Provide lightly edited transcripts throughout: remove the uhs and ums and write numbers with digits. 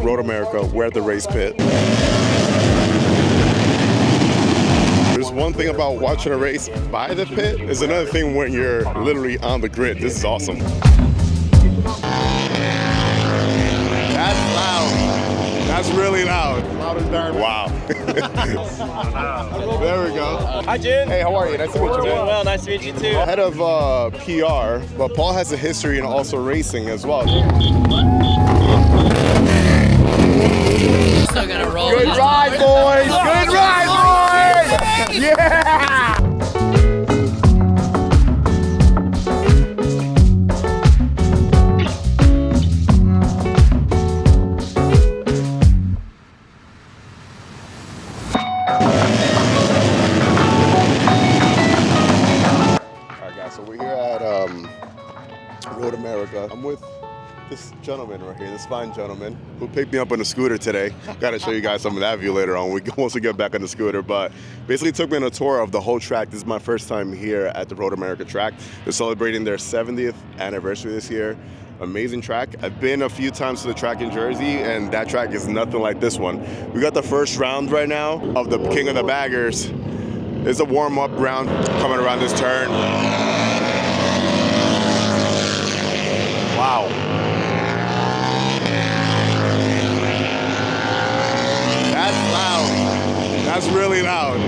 Road America. We're at the race pit. There's one thing about watching a race by the pit. There's another thing when you're literally on the grid. This is awesome. That's loud. That's really loud. Loud as darn. Wow. There we go. Hi, Jin. Hey, how are you? Nice to meet you. Doing well. Nice to meet you too. Head of PR, but Paul has a history in also racing as well. Still gonna roll. Good ride, boys! Good ride, boys! Yeah! Alright guys, so we're here at Road America. I'm with this gentleman right here, this fine gentleman who picked me up on a scooter today. Got to show you guys some of that view later on once we get back on the scooter, but basically took me on a tour of the whole track. This is my first time here at the Road America track. They're celebrating their 70th anniversary this year. Amazing track. I've been a few times to the track in Jersey, and that track is nothing like this one. We got the first round right now of the King of the Baggers. It's a warm-up round coming around this turn. Wow. That's loud. That's really loud.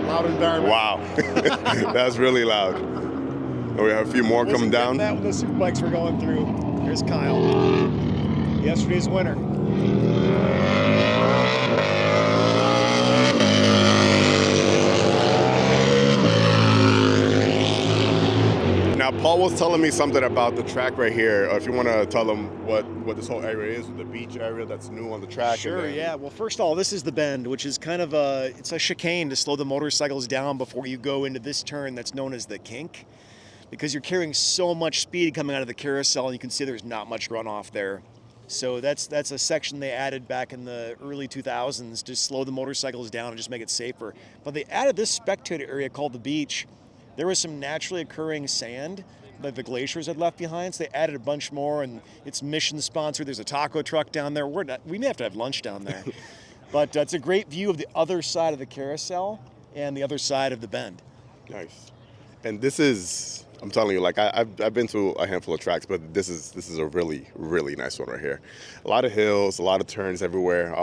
Loud and darn. Wow. That's really loud. And we have a few more coming down. That with the super bikes we're going through. Here's Kyle. Yesterday's winner. Now, Paul was telling me something about the track right here. If you want to tell them what this whole area is, the beach area that's new on the track. Sure, yeah. Well, first of all, this is the bend, which is kind of it's a chicane to slow the motorcycles down before you go into this turn that's known as the kink, because you're carrying so much speed coming out of the carousel, and you can see there's not much runoff there. So that's a section they added back in the early 2000s to slow the motorcycles down and just make it safer. But they added this spectator area called the beach. There was some naturally occurring sand that the glaciers had left behind, so they added a bunch more, and it's mission sponsored. There's a taco truck down there. We may have to have lunch down there. But it's a great view of the other side of the carousel and the other side of the bend. Nice. And this is, I'm telling you, like I've been to a handful of tracks, but this is a really, really nice one right here. A lot of hills, a lot of turns everywhere.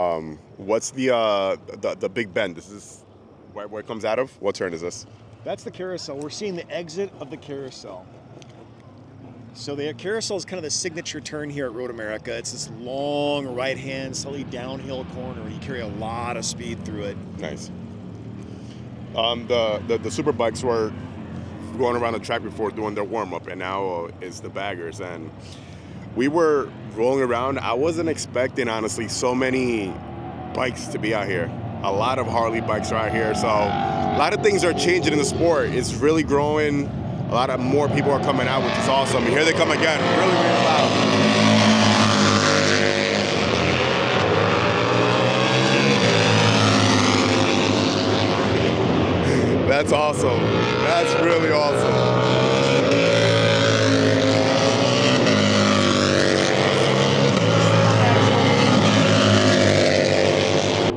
What's the big bend? This is where it comes out of? What turn is this? That's the carousel. We're seeing the exit of the carousel. So the carousel is kind of the signature turn here at Road America. It's this long right-hand, slightly downhill corner. You carry a lot of speed through it. Nice. The super bikes were going around the track before doing their warm-up, and now it's the baggers. And we were rolling around. I wasn't expecting, honestly, so many bikes to be out here. A lot of Harley bikes are out here, so a lot of things are changing in the sport. It's really growing. A lot of more people are coming out, which is awesome. And here they come again, really, really loud. That's awesome. That's really awesome.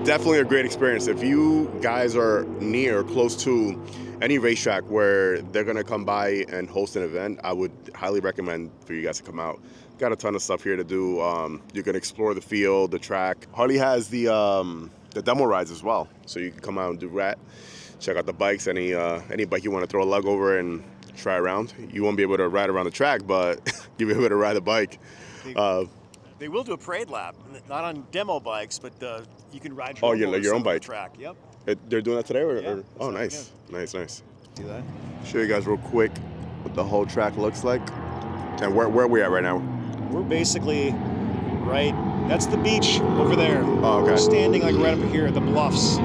Definitely a great experience. If you guys are near or close to any racetrack where they're gonna come by and host an event, I would highly recommend for you guys to come out. Got a ton of stuff here to do. You can explore the field, the track. Harley has the demo rides as well, so you can come out and do that. Check out the bikes. Any bike you want to throw a lug over and try around. You won't be able to ride around the track, but you'll be able to ride the bike. They will do a parade lap, not on demo bikes, but you can ride your own bike. Track. Yep. They're doing that today? Yeah, oh, nice. Nice. Do that. Show you guys real quick what the whole track looks like. And where are we at right now? We're basically that's the beach over there. Oh, okay. We're standing like right up here at the bluffs.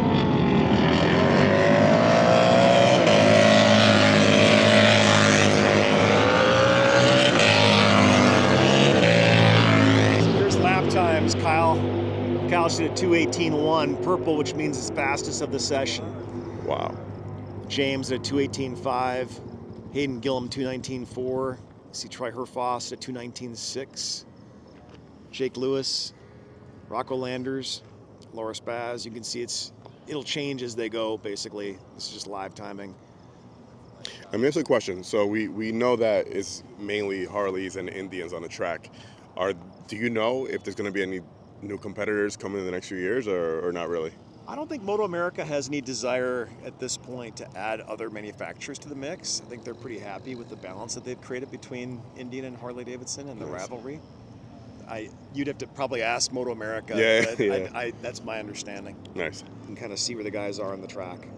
Times, Kyle did a 2:18.1, purple, which means it's fastest of the session. Wow. James at 218.5. Hayden Gillum 219.4. See Troy Herfoss at 219.6. Jake Lewis, Rocco Landers, Laura Spaz. You can see it'll change as they go, basically. This is just live timing. Let me ask you a question. So we know that it's mainly Harleys and Indians on the track. Do you know if there's going to be any new competitors coming in the next few years or not really? I don't think MotoAmerica has any desire at this point to add other manufacturers to the mix. I think they're pretty happy with the balance that they've created between Indian and Harley Davidson and the rivalry. You'd have to probably ask MotoAmerica. Yeah, but that's my understanding. Nice. You can kind of see where the guys are on the track.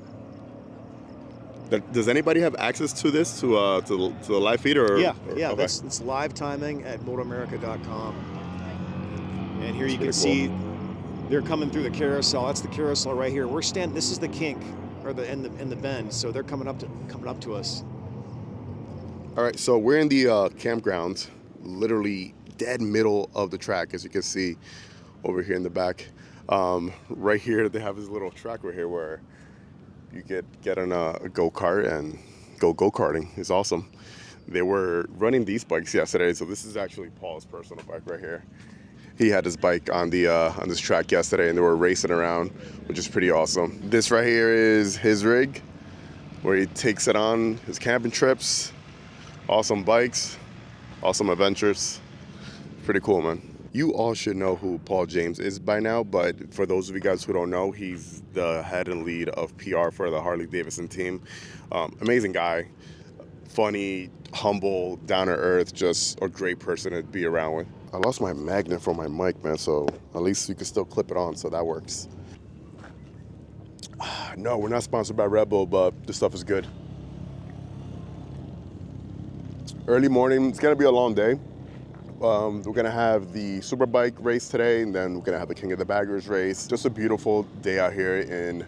Does anybody have access to this, to the live feed? Yeah. Okay. It's live timing at MotoAmerica.com. And here you can pretty see they're coming through the carousel. That's the carousel right here. This is the kink, or the bend. So they're coming up to us. All right, so we're in the campground, literally dead middle of the track, as you can see over here in the back. Right here, they have this little track right here where you get on a go-kart and go-karting. It's awesome. They were running these bikes yesterday, so this is actually Paul's personal bike right here. He had his bike on this track yesterday, and they were racing around, which is pretty awesome. This right here is his rig, where he takes it on his camping trips. Awesome bikes, awesome adventures. Pretty cool, man. You all should know who Paul James is by now, but for those of you guys who don't know, he's the head and lead of PR for the Harley Davidson team. Amazing guy, funny, humble, down to earth, just a great person to be around with. I lost my magnet from my mic, man, so at least you can still clip it on, so that works. No, we're not sponsored by Red Bull, but this stuff is good. Early morning, it's gonna be a long day. We're gonna have the Superbike race today, and then we're gonna have the King of the Baggers race. Just a beautiful day out here in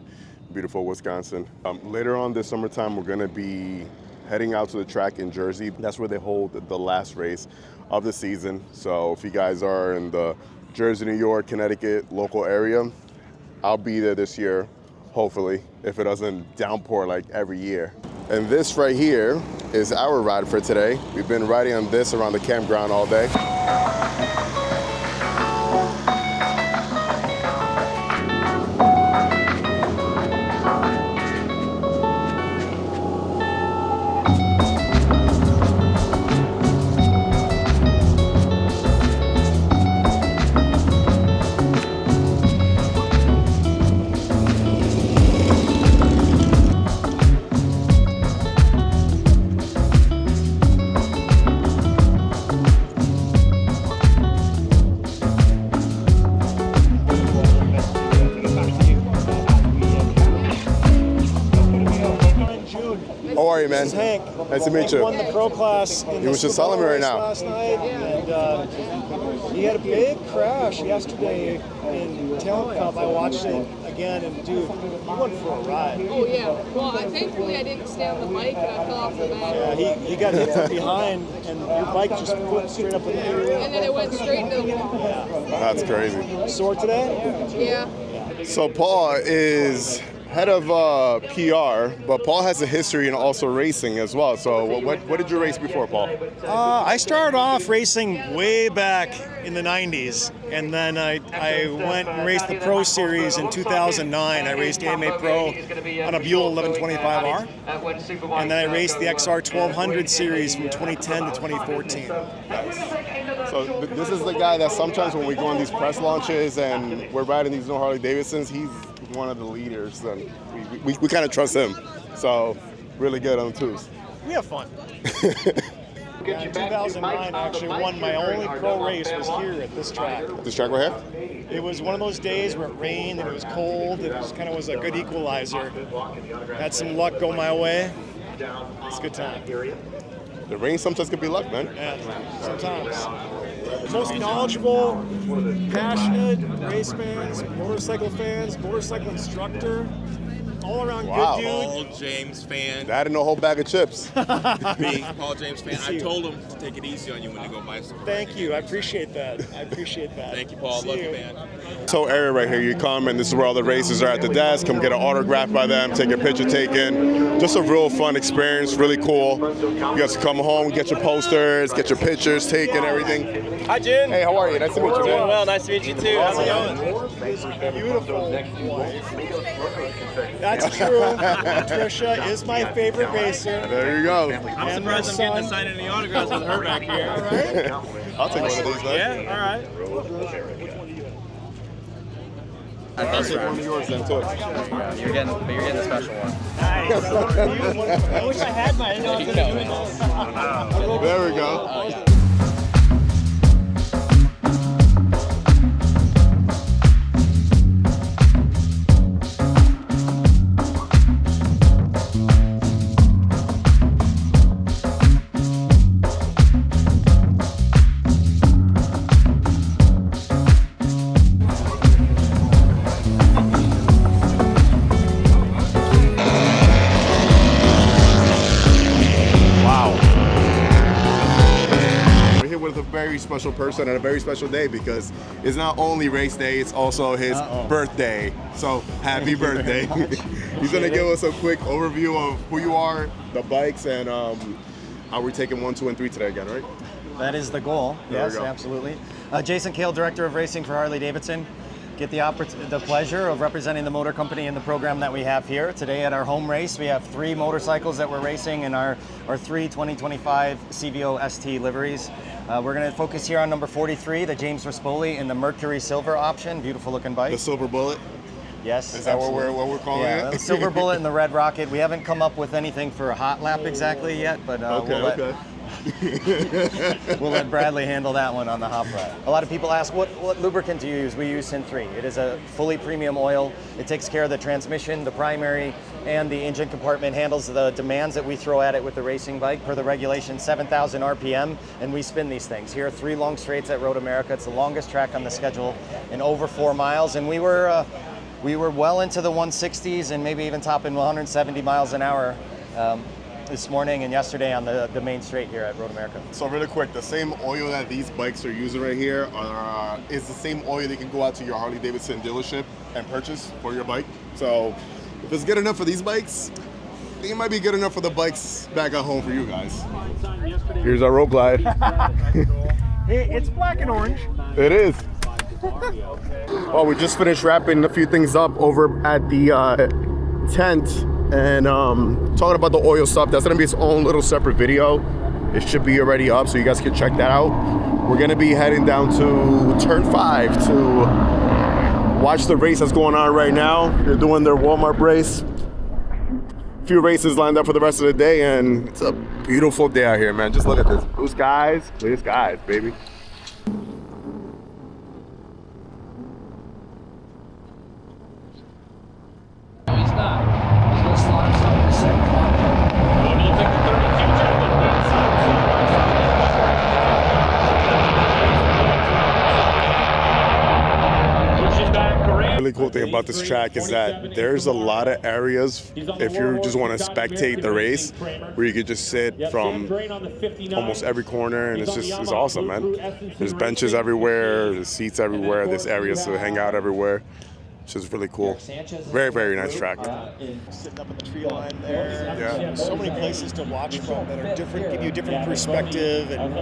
beautiful Wisconsin. Later on this summertime, we're gonna be heading out to the track in Jersey. That's where they hold the last race of the season. So if you guys are in the Jersey, New York, Connecticut local area, I'll be there this year, hopefully, if it doesn't downpour like every year. And this right here is our ride for today. We've been riding on this around the campground all day. How are you, man? This is Hank. Nice to meet you. He won the pro class. He was just telling me right now. Last night, and he had a big crash yesterday in Talent Cup. I watched it again, and dude, he went for a ride. Oh yeah. Well, thankfully I didn't stay on the bike and I fell off the back. Yeah, he got hit from behind, and your bike just flipped straight up in the air. And then it went straight into the wall. Yeah. That's crazy. Sore today? Yeah. So Paul is head of PR, but Paul has a history in also racing as well. So what did you race before, Paul? I started off racing way back in the 90s, and then I went and raced the Pro Series in 2009. I raced AMA Pro on a Buell 1125R, and then I raced the XR 1200 Series from 2010 to 2014. So this is the guy that sometimes when we go on these press launches and we're riding these new Harley Davidsons, he's one of the leaders, and we kind of trust him. So really good on the twos. We have fun. Yeah, in 2009, I actually won my only pro race was here at this track. This track right here? It was one of those days where it rained and it was cold. It just kind of was a good equalizer. Had some luck go my way. It's a good time. The rain sometimes could be luck, man. Yeah, sometimes. Most knowledgeable, passionate race fans, motorcycle instructor. all around Wow. good dude. Paul James fan. That and a whole bag of chips. Being Paul James fan, I told him to take it easy on you when you go bicycle. Thank you. I appreciate that. Thank you, Paul. Love you, man. So area right here, you come and this is where all the racers are at the desk. Come get an autograph by them, take a picture taken. Just a real fun experience, really cool. You guys can come home, get your posters, get your pictures taken, everything. Hi, Jim. Hey, how are you? Nice to meet you, Doing man. well. Nice to meet you too. How's it going? Beautiful wife. That's true. Trisha is my favorite racer. There you go. I'm surprised I'm getting to sign any autographs with her back here. All right. I'll take one of these, man. Yeah, all right. I'll take one of yours then, too. You're getting the special one. Nice. I wish I had mine. I didn't know I was going to do it. There we go. Very special person and a very special day because it's not only race day, it's also his birthday. So happy birthday. He's gonna give us a quick overview of who you are, the bikes, and how we're taking 1, 2, and 3 today again, right? That is the goal. There we Yes, go. absolutely. Jason Kale, Director of Racing for Harley Davidson. Get the pleasure of representing the motor company in the program that we have here. Today at our home race, we have 3 motorcycles that we're racing in our 3 2025 CVO ST liveries. We're going to focus here on number 43, the James Rispoli in the Mercury Silver option. Beautiful looking bike. The Silver Bullet. Yes. Is that what absolutely. we're calling Yeah, it? the Silver Bullet and the Red Rocket. We haven't come up with anything for a hot lap exactly yet, but Okay. we'll let Bradley handle that one on the hop ride. A lot of people ask, what lubricant do you use? We use Syn 3. It is a fully premium oil. It takes care of the transmission, the primary, and the engine compartment, handles the demands that we throw at it with the racing bike per the regulation 7,000 RPM, and we spin these things. Here are 3 long straights at RoadAmerica. It's the longest track on the schedule in over 4 miles, and we were well into the 160s and maybe even topping 170 miles an hour this morning and yesterday on the main straight here at RoadAmerica. So really quick, the same oil that these bikes are using right here is the same oil that you can go out to your Harley Davidson dealership and purchase for your bike. So if it's good enough for these bikes, I think it might be good enough for the bikes back at home for you guys. Here's our road glide. It's black and orange. It is. Well, we just finished wrapping a few things up over at the tent and talking about the oil stuff. That's gonna be its own little separate video. It should be already up, so you guys can check that out. We're gonna be heading down to turn 5 to watch the race that's going on right now. They're doing their Walmart race. A few races lined up for the rest of the day, and it's a beautiful day out here, man. Just look at this. Blue skies, baby. No, he's not. He's going to slot himself in the second corner. Do you think the 32's going to look Really cool thing about this track is that there's a lot of areas, if you just want to spectate the race, where you could just sit from almost every corner, and it's awesome, man. There's benches everywhere, there's seats everywhere, there's areas to hang out everywhere. Which is really cool. Very, very nice track. Sitting up in the tree line there. Yeah. So many places to watch from that are different, give you a different perspective and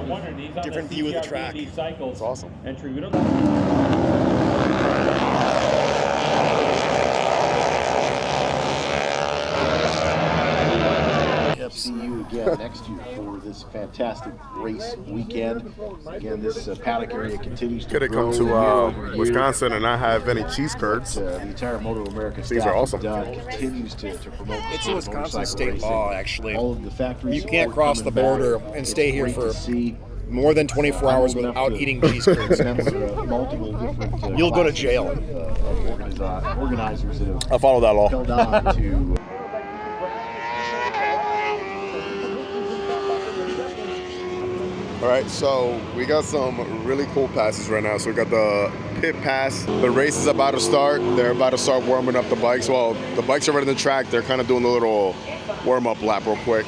different view of the track. It's awesome. See you again next year for this fantastic race weekend. Again, this paddock area continues to Could have grow come to year over year. Wisconsin and not have any cheese curds. The entire MotoAmerica These staff are awesome. continues to promote. It's a Wisconsin motorcycle state racing. law, actually. All of the factories. You can't are cross coming the border back. and stay It's here great for to see. more than 24 hours I'm old without enough to eating cheese curds. remember, multiple different, You'll go to classes jail. of organizers that have I follow that law. held on to. All right, so we got some really cool passes right now. So we got the pit pass. The race is about to start. They're about to start warming up the bikes. Well, the bikes are already on the track. They're kind of doing a little warm-up lap real quick.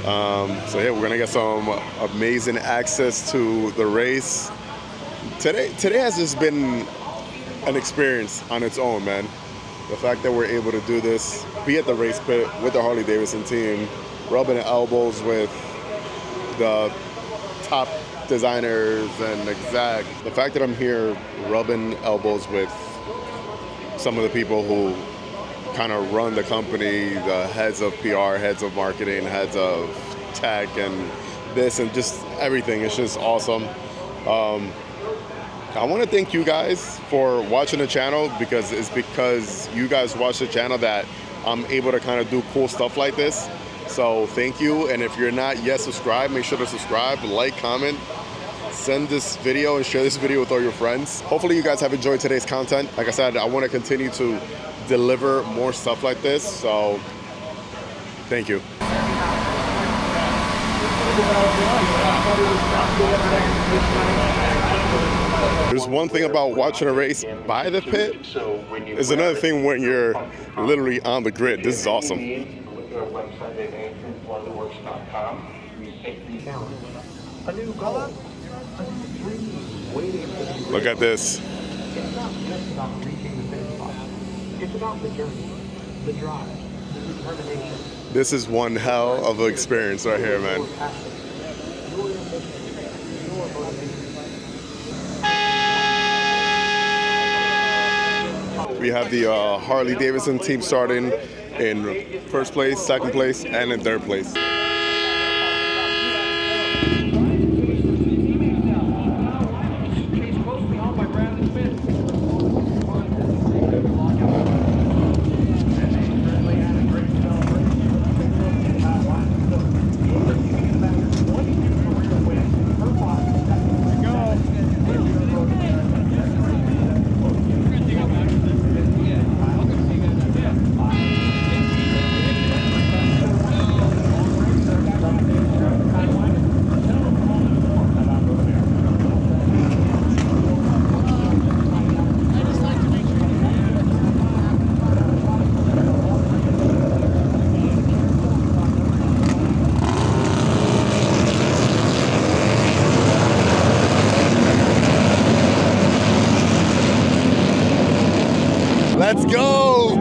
So yeah, we're gonna get some amazing access to the race. Today has just been an experience on its own, man. The fact that we're able to do this, be at the race pit with the Harley Davidson team, rubbing elbows with the top designers and exec. The fact that I'm here rubbing elbows with some of the people who kind of run the company, the heads of PR, heads of marketing, heads of tech, and this and just everything. It's just awesome. I want to thank you guys for watching the channel, because it's because you guys watch the channel that I'm able to kind of do cool stuff like this. So thank you. And if you're not yet subscribed, make sure to subscribe, like, comment, send this video and share this video with all your friends. Hopefully you guys have enjoyed today's content. Like I said, I want to continue to deliver more stuff like this, so thank you. There's one thing about watching a race by the pit. There's another thing when you're literally on the grid. This is awesome. Look at this. It's about the journey, the drive, the determination. This is one hell of an experience right here, man. We have the Harley Davidson team starting in first place, second place, and in third place. Let's go!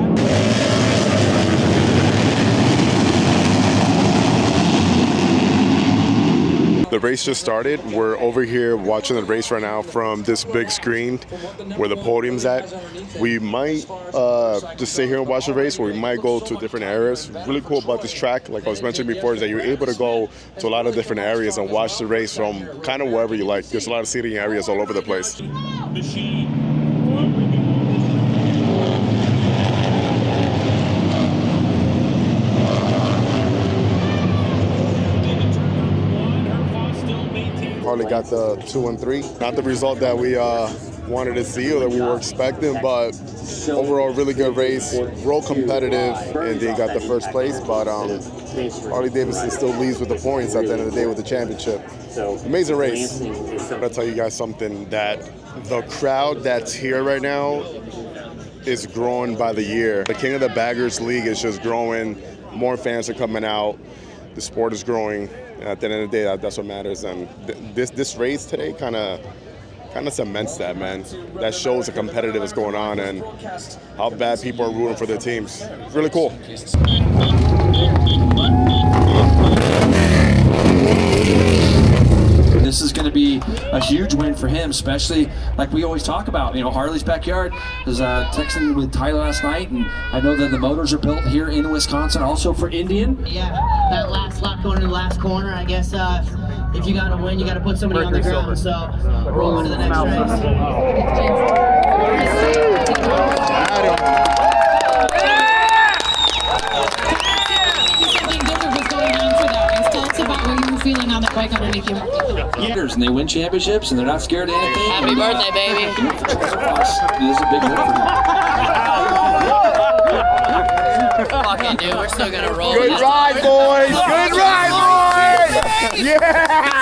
The race just started. We're over here watching the race right now from this big screen where the podium's at. We might just sit here and watch the race, or we might go to different areas. Really cool about this track, like I was mentioning before, is that you're able to go to a lot of different areas and watch the race from kind of wherever you like. There's a lot of seating areas all over the place. Harley got the 2 and 3. Not the result that we wanted to see or that we were expecting, but overall really good race, real competitive, and they got the first place. But Harley Davidson still leads with the points at the end of the day with the championship. Amazing race. I'm gonna tell you guys something, that the crowd that's here right now is growing by the year. The King of the Baggers League is just growing. More fans are coming out. The sport is growing. At the end of the day, that's what matters. And this race today kind of cements that, man. That shows the competitive is going on and how bad people are rooting for their teams. Really cool. This is going to be a huge win for him, especially like we always talk about. You know, Harley's backyard. I was texting with Tyler last night, and I know that the motors are built here in Wisconsin, also for Indian. Yeah, that last lap going to the last corner, I guess if you got to win, you got to put somebody on the ground. So roll into the next feeling on the bike underneath you. And they win championships, and they're not scared of anything. Happy birthday, baby. It is a big win for them. Fucking dude, we're still gonna roll. Good ride, boys! Good ride, boys! Yeah!